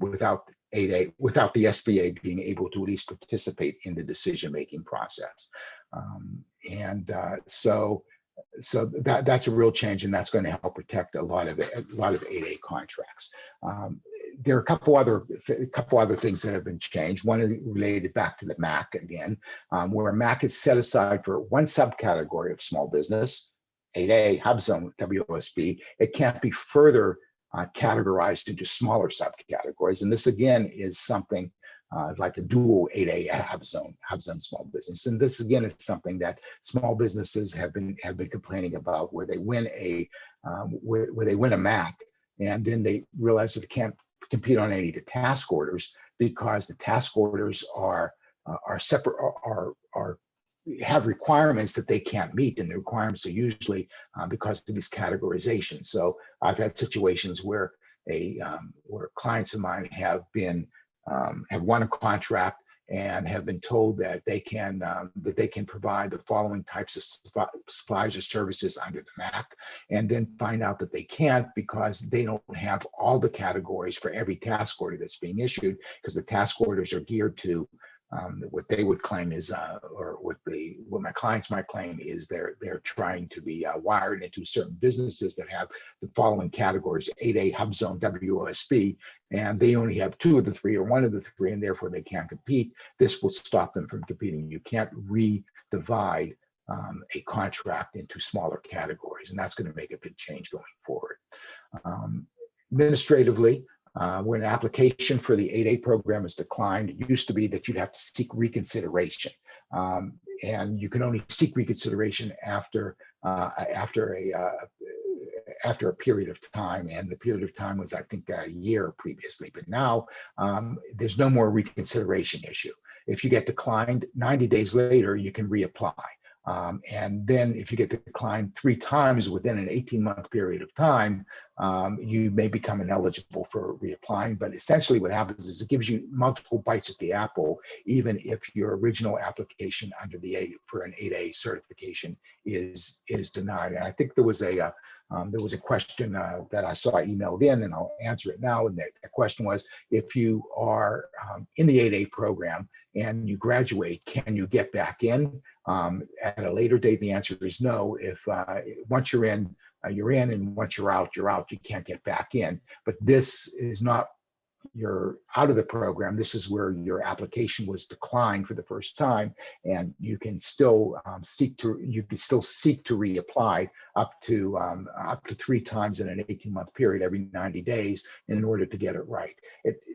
without the SBA being able to at least participate in the decision-making process. So that's a real change, and that's going to help protect a lot of 8A contracts. There are a couple other things that have been changed. One is related back to the MACC again, where MACC is set aside for one subcategory of small business, 8A, hub zone, WOSB. It can't be further categorized into smaller subcategories. And this again is something like a dual 8A hub zone small business. And this again is something that small businesses have been complaining about, where they win a MACC, and then they realize that they can't compete on any of the task orders, because the task orders are separate, have requirements that they can't meet, and the requirements are usually because of these categorizations. So I've had situations where where clients of mine have won a contract and have been told that they can provide the following types of supplies or services under the MACC, and then find out that they can't because they don't have all the categories for every task order that's being issued, because the task orders are geared to what they would claim is, or what my clients might claim is, they're trying to be wired into certain businesses that have the following categories: 8A, hub zone, WOSB, and they only have 2 of the 3 or 1 of the 3, and therefore they can't compete. This will stop them from competing. You can't re-divide a contract into smaller categories, and that's going to make a big change going forward. Administratively, when an application for the 8A program is declined, it used to be that you'd have to seek reconsideration, and you can only seek reconsideration after a period of time, and the period of time was, I think, a year previously. But now there's no more reconsideration issue. If you get declined, 90 days later, you can reapply. And then if you get declined 3 times within an 18-month period of time, you may become ineligible for reapplying. But essentially what happens is it gives you multiple bites at the apple, even if your original application under for an 8A certification is denied. And I think there was a question that I saw emailed in, and I'll answer it now. And the question was, if you are in the 8A program and you graduate, can you get back in at a later date? The answer is no. If once you're in, you're in, and once you're out, you're out. You can't get back in. But this is not, you're out of the program. This is where your application was declined for the first time, and you can still seek to reapply up to 3 times in an 18-month period every 90 days in order to get it right.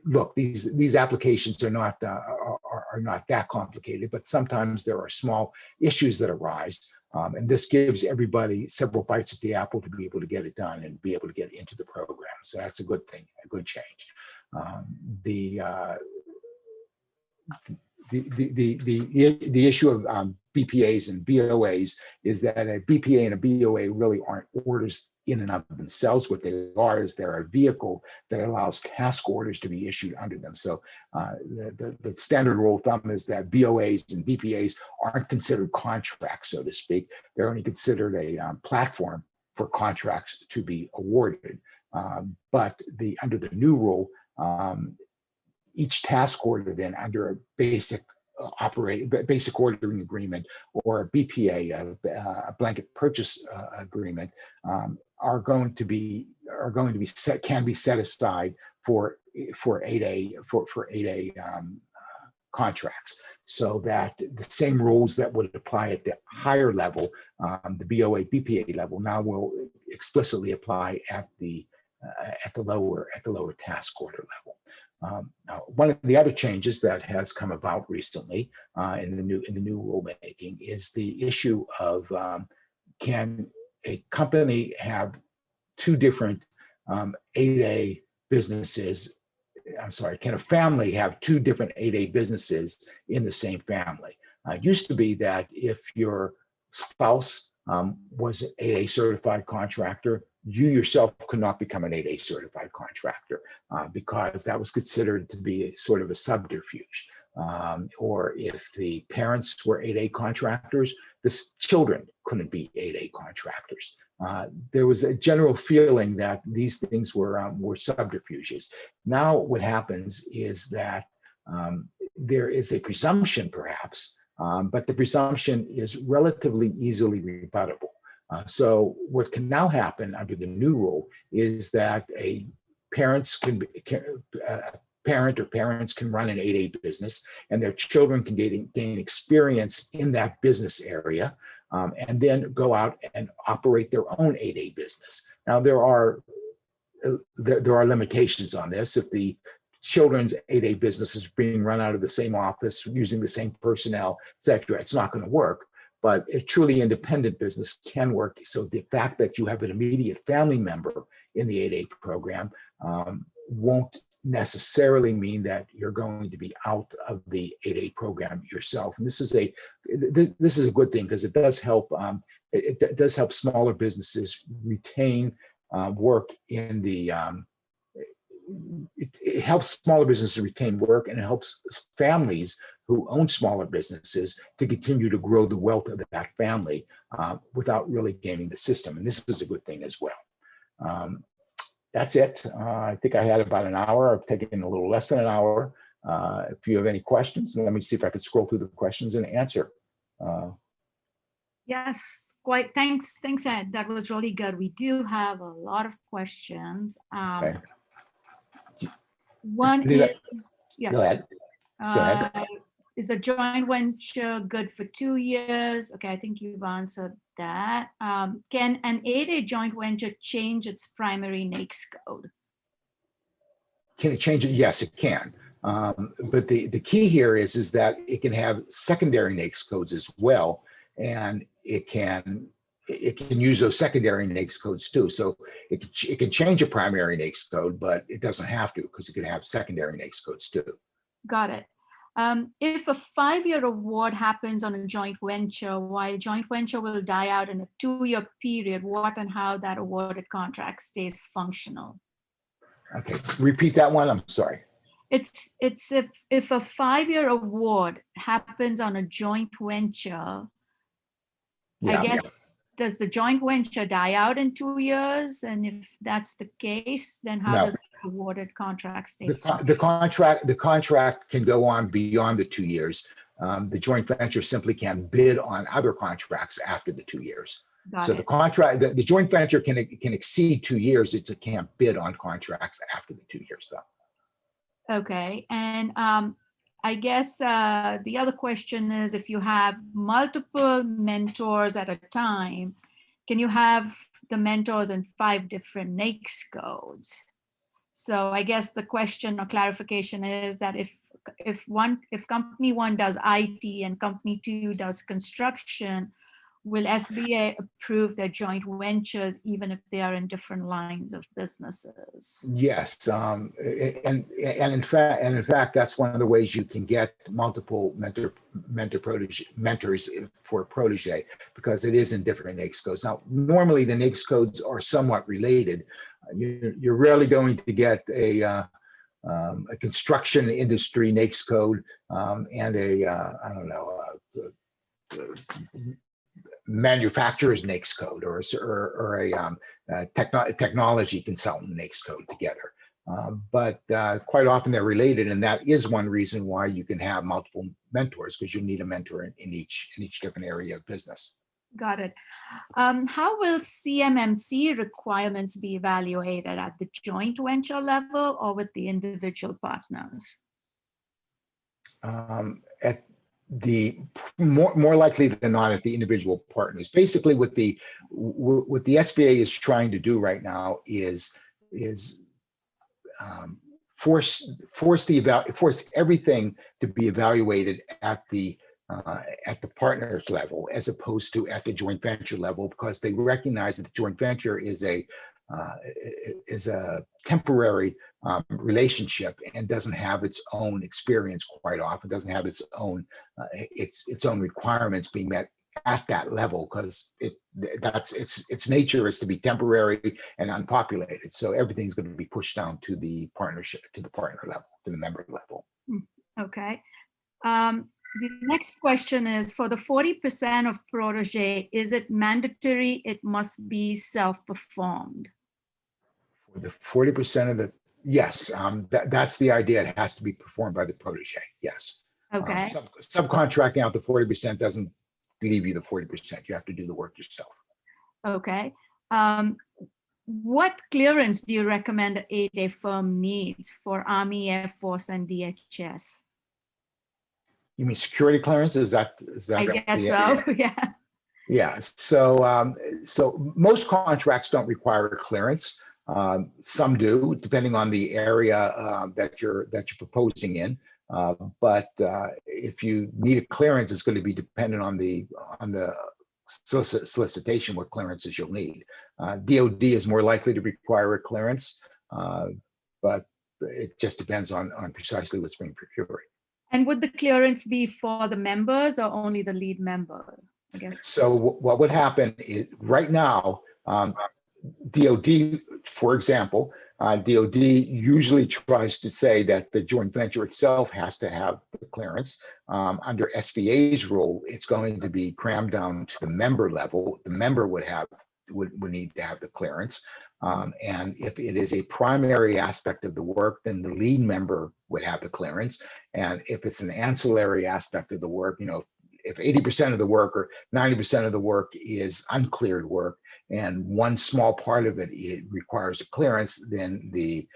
Look, these applications are not that complicated, but sometimes there are small issues that arise. And this gives everybody several bites at the apple to be able to get it done and be able to get into the program. So that's a good thing, a good change. The issue of BPAs and BOAs is that a BPA and a BOA really aren't orders in and of themselves. What they are is they're a vehicle that allows task orders to be issued under them. So the standard rule of thumb is that BOAs and BPAs aren't considered contracts, so to speak. They're only considered a platform for contracts to be awarded. But under the new rule, each task order then under a basic ordering agreement or a BPA, a blanket purchase agreement, can be set aside for 8A contracts, so that the same rules that would apply at the higher level, the BOA BPA level, now will explicitly apply at the lower task order level. Now, one of the other changes that has come about recently in the new rulemaking is the issue of can a company have 2 different 8A businesses? I'm sorry, can a family have 2 different 8A businesses in the same family? It used to be that if your spouse was an 8A certified contractor, you yourself could not become an 8A certified contractor because that was considered to be sort of a subterfuge. Or if the parents were 8A contractors, the children couldn't be 8A contractors. There was a general feeling that these things were subterfuges. Now what happens is that there is a presumption, perhaps, but the presumption is relatively easily rebuttable. So what can now happen under the new rule is that parents can run an 8A business, and their children can gain experience in that business area, and then go out and operate their own 8A business. Now there are limitations on this. If the children's 8A business is being run out of the same office, using the same personnel, etc., it's not going to work. But a truly independent business can work. So the fact that you have an immediate family member in the 8A program won't necessarily mean that you're going to be out of the 8A program yourself. And this is a good thing, because it does help. It does help smaller businesses retain work in the. It helps smaller businesses retain work, and it helps families who own smaller businesses to continue to grow the wealth of that family without really gaming the system. And this is a good thing as well. That's it. I think I had about an hour. I've taken a little less than an hour. If you have any questions, let me see if I can scroll through the questions and answer. Yes, quite. Thanks, Ed. That was really good. We do have a lot of questions. Okay. One is, yeah. Go ahead. Go ahead. Is the joint venture good for 2 years? Okay, I think you've answered that. Can an 8A joint venture change its primary NAICS code? Can it change it? Yes, it can. But the key here is that it can have secondary NAICS codes as well, and it can use those secondary NAICS codes too. So it can change a primary NAICS code, but it doesn't have to, because it can have secondary NAICS codes too. Got it. If a 5-year award happens on a joint venture, while joint venture will die out in a 2-year period, what and how that awarded contract stays functional? Okay, repeat that one. I'm sorry. It's if a 5-year award happens on a joint venture, I Yeah. guess, does the joint venture die out in 2 years? And if that's the case, then how No. does the awarded contract stay The functional? contract can go on beyond the 2 years. The joint venture simply can't bid on other contracts after the 2 years. Got So it. the contract, the joint venture can exceed 2 years. It can't bid on contracts after the 2 years, though. Okay, and I guess the other question is, if you have multiple mentors at a time, can you have the mentors in 5 different NAICS codes? So I guess the question or clarification is that if company 1 does IT and company 2 does construction, will SBA approve their joint ventures even if they are in different lines of businesses? Yes, and in fact, that's one of the ways you can get multiple mentors for protege, because it is in different NAICS codes. Now, normally the NAICS codes are somewhat related. You're rarely going to get a construction industry NAICS code and I don't know, manufacturer's NAICS code or a technology consultant NAICS code together. But quite often they're related, and that is one reason why you can have multiple mentors, because you need a mentor in each different area of business. Got it. How will CMMC requirements be evaluated at the joint venture level or with the individual partners? At the more likely than not at the individual partners. Basically, what the SBA is trying to do right now is force everything to be evaluated at the partners level as opposed to at the joint venture level, because they recognize that the joint venture is a temporary relationship and doesn't have its own experience quite often, doesn't have its own requirements being met at that level, because its nature is to be temporary and unpopulated. So everything's going to be pushed down to the partnership, to the partner level, to the member level. Okay. The next question is, for the 40% of protege, is it mandatory it must be self-performed? For the 40% of the, yes, that's the idea. It has to be performed by the protege. Yes. Okay. Subcontracting out the 40% doesn't leave you the 40%. You have to do the work yourself. Okay. What clearance do you recommend an 8A firm needs for Army, Air Force, and DHS? You mean security clearance? Is that? I guess so. Yeah. Yeah. So most contracts don't require a clearance. Some do, depending on the area that you're proposing in. But if you need a clearance, it's going to be dependent on the solicitation what clearances you'll need. DoD is more likely to require a clearance, but it just depends on precisely what's being procured. And would the clearance be for the members or only the lead member, I guess? So what would happen is right now, DoD, for example, DoD usually tries to say that the joint venture itself has to have the clearance. Under SBA's rule, it's going to be crammed down to the member level. The member would need to have the clearance. And if it is a primary aspect of the work, then the lead member would have the clearance. And if it's an ancillary aspect of the work, if 80% of the work or 90% of the work is uncleared work, and one small part of it requires a clearance, then the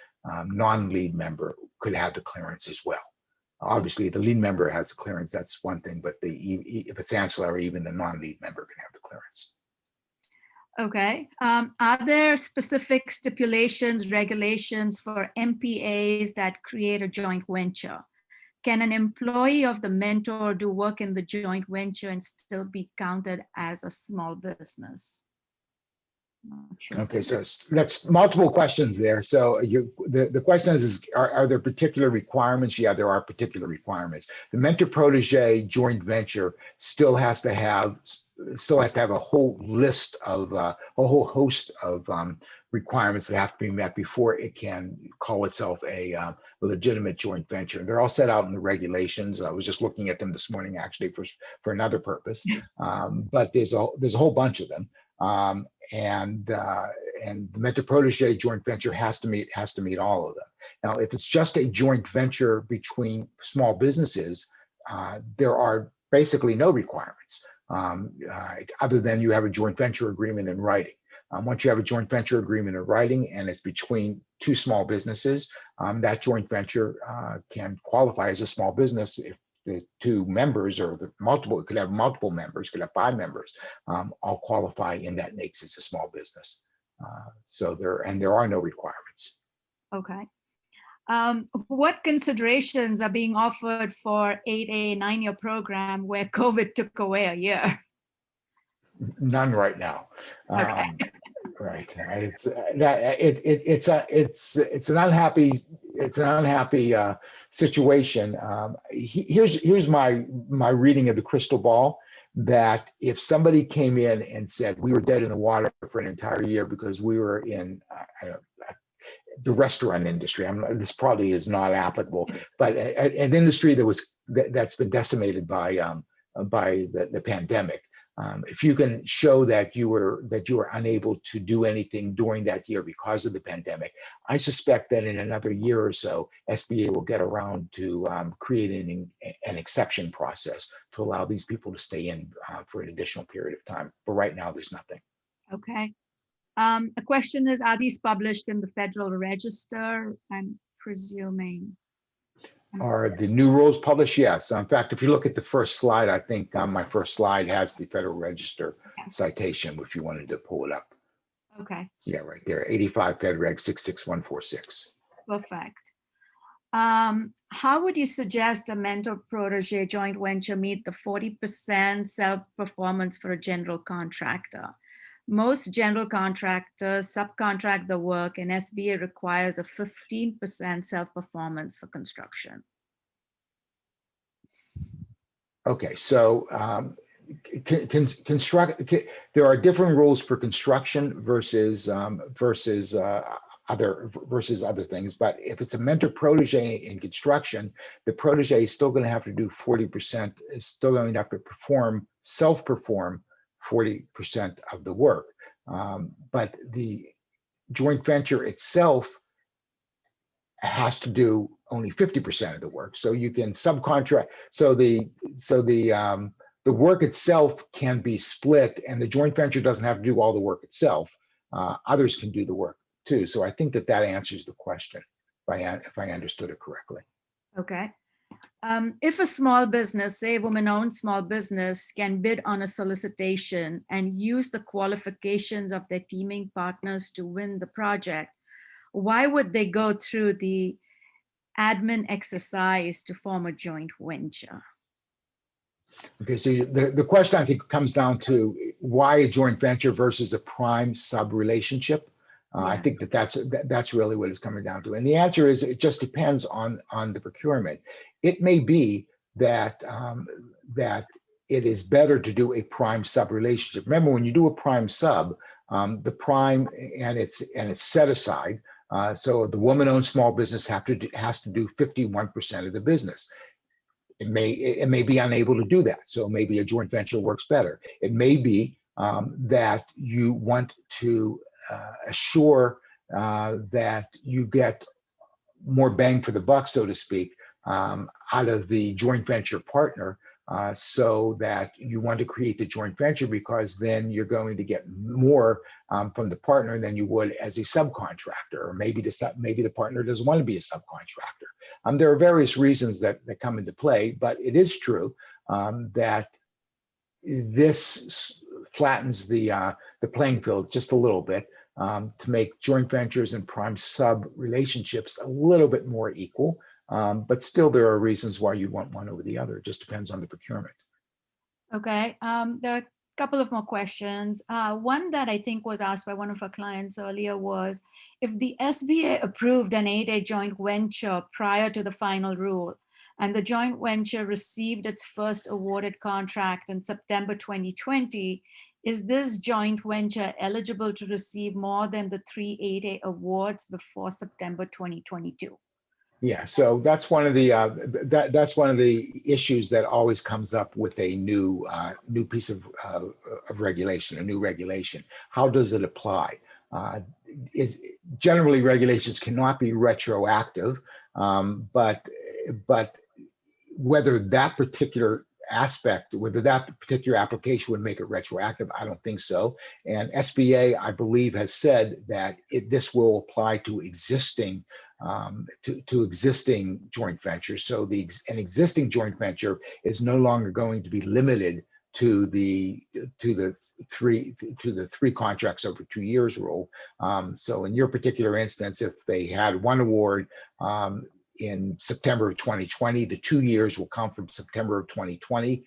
non-lead member could have the clearance as well. Obviously, the lead member has the clearance, that's one thing, but if it's ancillary, even the non-lead member can have the clearance. Okay. Are there specific stipulations, regulations for MPAs that create a joint venture? Can an employee of the mentor do work in the joint venture and still be counted as a small business? Not sure. Okay, so that's multiple questions there. So the question is are there particular requirements? Yeah, there are particular requirements. The mentor-protege joint venture still has to have a whole list of a whole host of requirements that have to be met before it can call itself a legitimate joint venture. They're all set out in the regulations. I was just looking at them this morning, actually, for another purpose. But there's a whole bunch of them. And the mentor-protege joint venture has to meet all of them. Now, if it's just a joint venture between small businesses, there are basically no requirements other than you have a joint venture agreement in writing. Once you have a joint venture agreement in writing and it's between two small businesses, that joint venture can qualify as a small business if the two members or the multiple, it could have multiple members, could have 5 members, all qualify, and that makes it a small business. So there are no requirements. Okay. What considerations are being offered for 8A 9-year program where COVID took away a year? None right now. Okay. Right. It's an unhappy situation. Here's my reading of the crystal ball, that if somebody came in and said we were dead in the water for an entire year because we were in the restaurant industry, this probably is not applicable, but an industry that's been decimated by the pandemic. If you can show that you were unable to do anything during that year because of the pandemic, I suspect that in another year or so, SBA will get around to creating an exception process to allow these people to stay in for an additional period of time. But right now, there's nothing. Okay. The question is, are these published in the Federal Register? I'm presuming. Are the new rules published? Yes. In fact, if you look at the first slide, I think my first slide has the Federal Register citation, if you wanted to pull it up. Okay. Yeah, right there, 85 Fed Reg 66146. Perfect. How would you suggest a mentor-protege joint venture meet the 40% self-performance for a general contractor? Most general contractors subcontract the work, and SBA requires a 15% self-performance for construction. Okay, so there are different rules for construction versus other things. But if it's a mentor-protege in construction, the protege is still going to have to do 40%. Is still going to have to self-perform 40% of the work, but the joint venture itself has to do only 50% of the work. So you can subcontract. So the work itself can be split, and the joint venture doesn't have to do all the work itself. Others can do the work too. So I think that answers the question, if I understood it correctly. Okay. If a small business, say a woman-owned small business, can bid on a solicitation and use the qualifications of their teaming partners to win the project, why would they go through the admin exercise to form a joint venture? Okay, so the question I think comes down to why a joint venture versus a prime sub relationship. I think that's really what it's coming down to. And the answer is it just depends on the procurement. It may be that it is better to do a prime sub relationship. Remember, when you do a prime sub, the prime and it's set aside. So the woman-owned small business has to do 51% of the business. It may be unable to do that. So maybe a joint venture works better. It may be that you want to assure that you get more bang for the buck, so to speak, out of the joint venture partner, so that you want to create the joint venture because then you're going to get more from the partner than you would as a subcontractor, or maybe the partner doesn't want to be a subcontractor. There are various reasons that come into play, but it is true that this flattens the playing field just a little bit to make joint ventures and prime sub relationships a little bit more equal. But still, there are reasons why you want one over the other. It just depends on the procurement. Okay. There are couple of more questions. One that I think was asked by one of our clients earlier was, if the SBA approved an 8A joint venture prior to the final rule, and the joint venture received its first awarded contract in September 2020, is this joint venture eligible to receive more than the 3 8A awards before September 2022? Yeah, so that's one of the that's one of the issues that always comes up with a new piece of regulation, a new regulation. How does it apply? Is generally regulations cannot be retroactive, but whether that particular aspect, whether that particular application would make it retroactive, I don't think so. And SBA, I believe, has said that this will apply to existing to existing joint ventures. So an existing joint venture is no longer going to be limited to the three contracts over 2 years rule. So in your particular instance, if they had one award in September of 2020, the 2 years will come from September of 2020.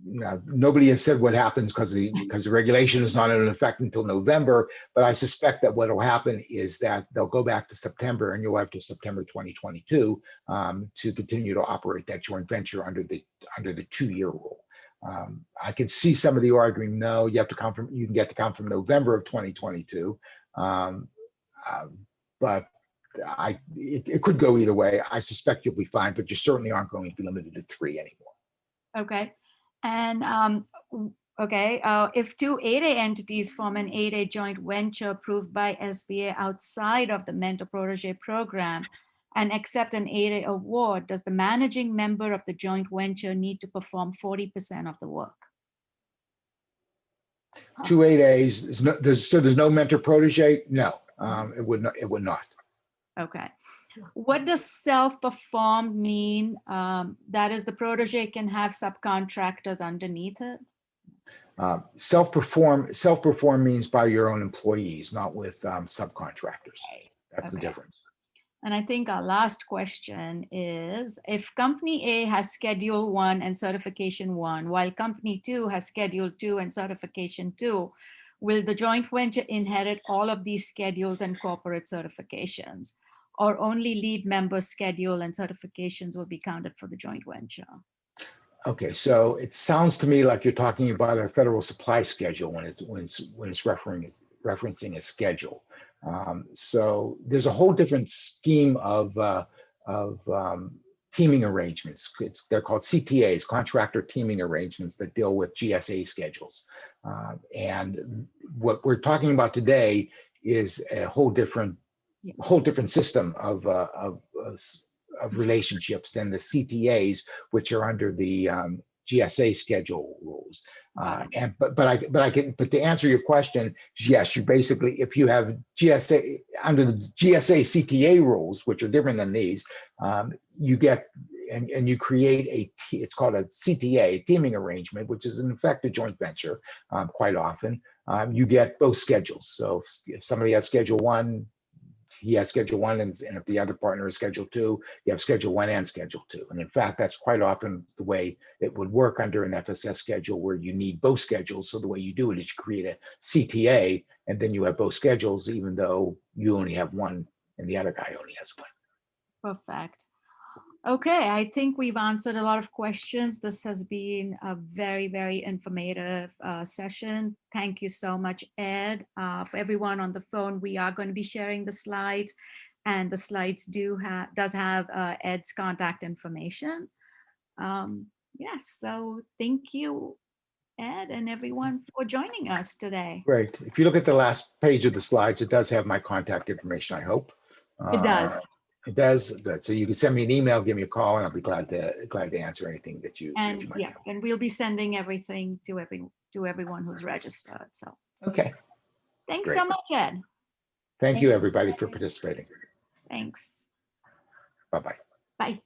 Nobody has said what happens because the regulation is not in effect until November, but I suspect that what will happen is that they'll go back to September, and you'll have to September 2022 to continue to operate that joint venture under the 2-year rule. I could see somebody arguing, no, you can get to come from November of 2022, but it could go either way. I suspect you'll be fine, but you certainly aren't going to be limited to 3 anymore. Okay. And if 2 8A entities form an 8A joint venture approved by SBA outside of the Mentor-Protégé program and accept an 8A award, does the managing member of the joint venture need to perform 40% of the work? 2 8As, so there's no Mentor-Protégé? No, it would not. Okay. What does self-performed mean? That is, the protege can have subcontractors underneath it? Self-perform means by your own employees, not with subcontractors. That's the difference. And I think our last question is, if Company A has Schedule 1 and Certification 1, while Company 2 has Schedule 2 and Certification 2, will the joint venture inherit all of these schedules and corporate certifications? Or only lead member schedule and certifications will be counted for the joint venture? Okay, so it sounds to me like you're talking about a federal supply schedule when it's referencing a schedule. So there's a whole different scheme of teaming arrangements. They're called CTAs, contractor teaming arrangements, that deal with GSA schedules. And what we're talking about today is a whole different system of relationships than the CTAs, which are under the GSA schedule rules. But to answer your question, yes, you basically, if you have GSA under the GSA CTA rules, which are different than these, you get and you create it's called a CTA, teaming arrangement, which is in effect a joint venture. Quite often, you get both schedules. So if somebody has Schedule 1, he has Schedule 1, and if the other partner is Schedule 2, you have Schedule 1 and Schedule 2. And in fact, that's quite often the way it would work under an FSS schedule, where you need both schedules. So the way you do it is you create a CTA, and then you have both schedules, even though you only have one and the other guy only has one. Perfect. Okay, I think we've answered a lot of questions. This has been a very, very informative session. Thank you so much, Ed. For everyone on the phone, we are going to be sharing the slides, and the slides does have Ed's contact information. Yes, so thank you, Ed, and everyone for joining us today. Great. If you look at the last page of the slides, it does have my contact information, I hope. It does. It does. Good. So you can send me an email, give me a call, and I'll be glad to answer anything that you might have. And we'll be sending everything to everyone who's registered. So okay. Thanks so much, Ed. Thank you, everybody, for participating. Thanks. Bye-bye. Bye.